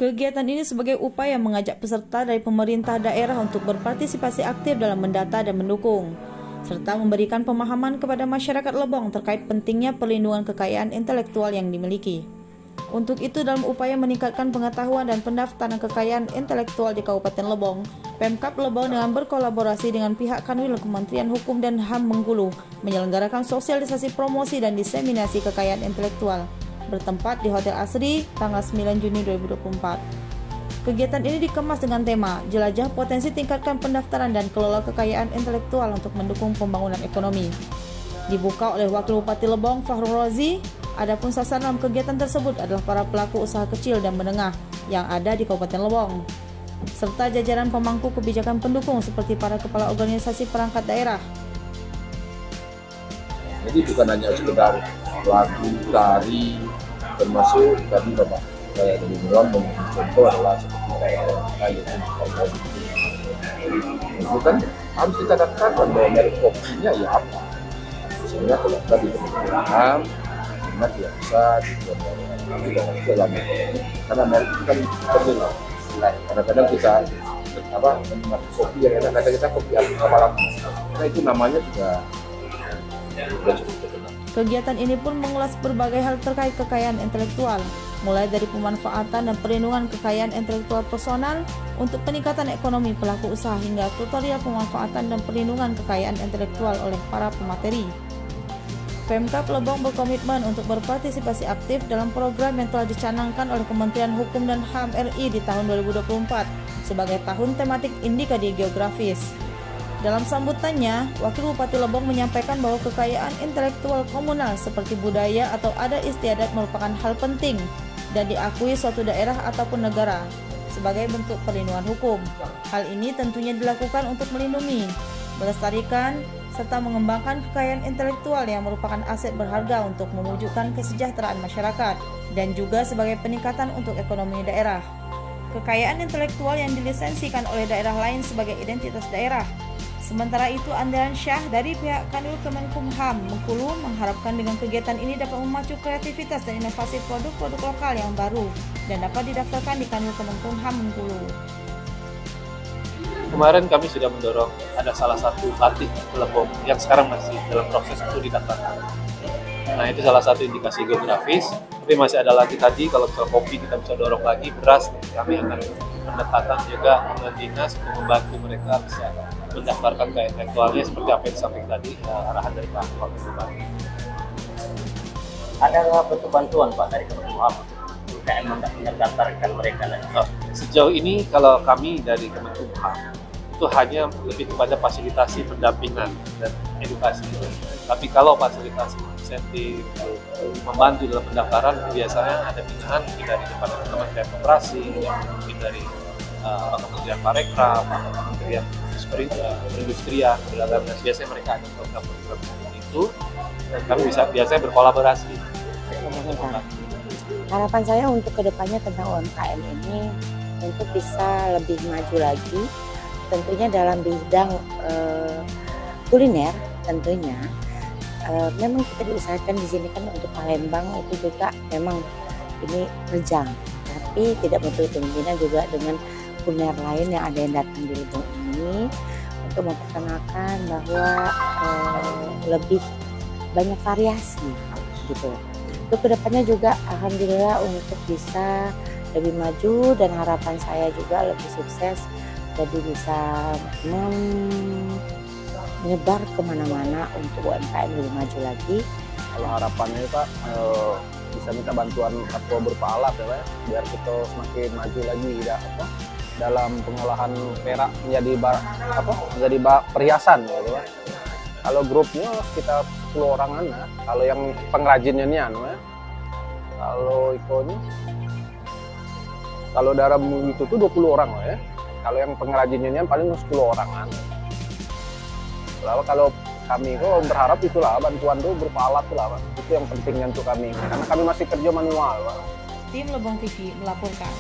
Kegiatan ini sebagai upaya mengajak peserta dari pemerintah daerah untuk berpartisipasi aktif dalam mendata dan mendukung, serta memberikan pemahaman kepada masyarakat Lebong terkait pentingnya perlindungan kekayaan intelektual yang dimiliki. Untuk itu, dalam upaya meningkatkan pengetahuan dan pendaftaran kekayaan intelektual di Kabupaten Lebong, Pemkab Lebong dengan berkolaborasi dengan pihak Kanwil Kementerian Hukum dan HAM Bengkulu menyelenggarakan sosialisasi promosi dan diseminasi kekayaan intelektual bertempat di Hotel Asri tanggal 9 Juni 2024. Kegiatan ini dikemas dengan tema Jelajah Potensi Tingkatkan Pendaftaran dan Kelola Kekayaan Intelektual untuk mendukung pembangunan ekonomi. Dibuka oleh Wakil Bupati Lebong Fahrul Rozi. Adapun sasaran dalam kegiatan tersebut adalah para pelaku usaha kecil dan menengah yang ada di Kabupaten Lebong, serta jajaran pemangku kebijakan pendukung seperti para kepala organisasi perangkat daerah. Jadi bukan hanya sekedar lagu, tari, termasuk tadi Bapak dari Mulam contoh adalah seperti kayak itu kan harus kita katakan bahwa merek kopinya ya apa, sehingga kalau tadi paham sehingga tidak bisa dibuat dalam karena merek itu kan terkenal. Kadang-kadang kita menikmati kopi yang enak, kata kita kopi apa karena itu namanya juga cukup terkenal. Kegiatan ini pun mengulas berbagai hal terkait kekayaan intelektual, mulai dari pemanfaatan dan perlindungan kekayaan intelektual personal untuk peningkatan ekonomi pelaku usaha hingga tutorial pemanfaatan dan perlindungan kekayaan intelektual oleh para pemateri. Pemkab Lebong berkomitmen untuk berpartisipasi aktif dalam program yang telah dicanangkan oleh Kementerian Hukum dan HAM RI di tahun 2024 sebagai tahun tematik Indikadi Geografis. Dalam sambutannya, Wakil Bupati Lebong menyampaikan bahwa kekayaan intelektual komunal seperti budaya atau adat istiadat merupakan hal penting dan diakui suatu daerah ataupun negara sebagai bentuk perlindungan hukum. Hal ini tentunya dilakukan untuk melindungi, melestarikan, serta mengembangkan kekayaan intelektual yang merupakan aset berharga untuk mewujudkan kesejahteraan masyarakat dan juga sebagai peningkatan untuk ekonomi daerah. Kekayaan intelektual yang dilisensikan oleh daerah lain sebagai identitas daerah. Sementara itu, Andalan Syah dari pihak Kanwil Kemenkumham Bengkulu mengharapkan dengan kegiatan ini dapat memacu kreativitas dan inovasi produk-produk lokal yang baru dan dapat didaftarkan di Kanwil Kemenkumham Bengkulu. Kemarin kami sudah mendorong ada salah satu batik Lebong yang sekarang masih dalam proses untuk didaftarkan. Nah, itu salah satu indikasi geografis. Tapi masih ada lagi tadi, kalau soal kopi kita bisa dorong lagi, beras kami akan pendekatan juga dengan dinas untuk membantu mereka bisa mendaftarkan ke intelektualnya seperti apa yang disampaikan tadi, arahan dari Pak Wakil Bupati. Ada bentuk bantuan Pak dari Kemenkumham untuk UKM mendaftarkan mereka lagi? Sejauh ini kalau kami dari Kemenkumham itu hanya lebih kepada fasilitasi pendampingan dan edukasi. Tapi kalau fasilitasi insentif membantu dalam pendaftaran, biasanya ada binaan dari Departemen Kementerian Koperasi, mungkin dari Kementerian Parekraf, Kementerian Perindustrian, Perdagangan. Biasanya mereka ada program-program seperti itu, dan kami bisa biasanya berkolaborasi. Harapan saya untuk kedepannya tentang UMKM ini untuk bisa lebih maju lagi, tentunya dalam bidang kuliner tentunya. Memang kita diusahakan di sini kan untuk Palembang itu juga memang ini rejang, tapi tidak menutup kemungkinan juga dengan kuliner lain yang ada yang datang di Lebong ini untuk memperkenalkan bahwa lebih banyak variasi gitu. Untuk kedepannya juga alhamdulillah untuk bisa lebih maju dan harapan saya juga lebih sukses, jadi bisa menyebar kemana-mana untuk UMKM lebih maju lagi. Kalau harapannya Pak bisa minta bantuan atau berupa alat ya Pak, biar kita semakin maju lagi dalam pengolahan perak menjadi perhiasan gitu Pak. Kalau grupnya sekitar 10 orang aja, kalau yang pengrajinnya nih ya. Kalau ikonnya kalau dalam itu tuh 20 orang ya. Kalau yang pengrajinnya nih paling 10 orang kan. Lalu kalau kami kok berharap itulah bantuan tuh berupa alat tuh lah, Pak. Itu yang pentingnya untuk kami karena kami masih kerja manual, Pak. Tim Lebong TV melaporkan.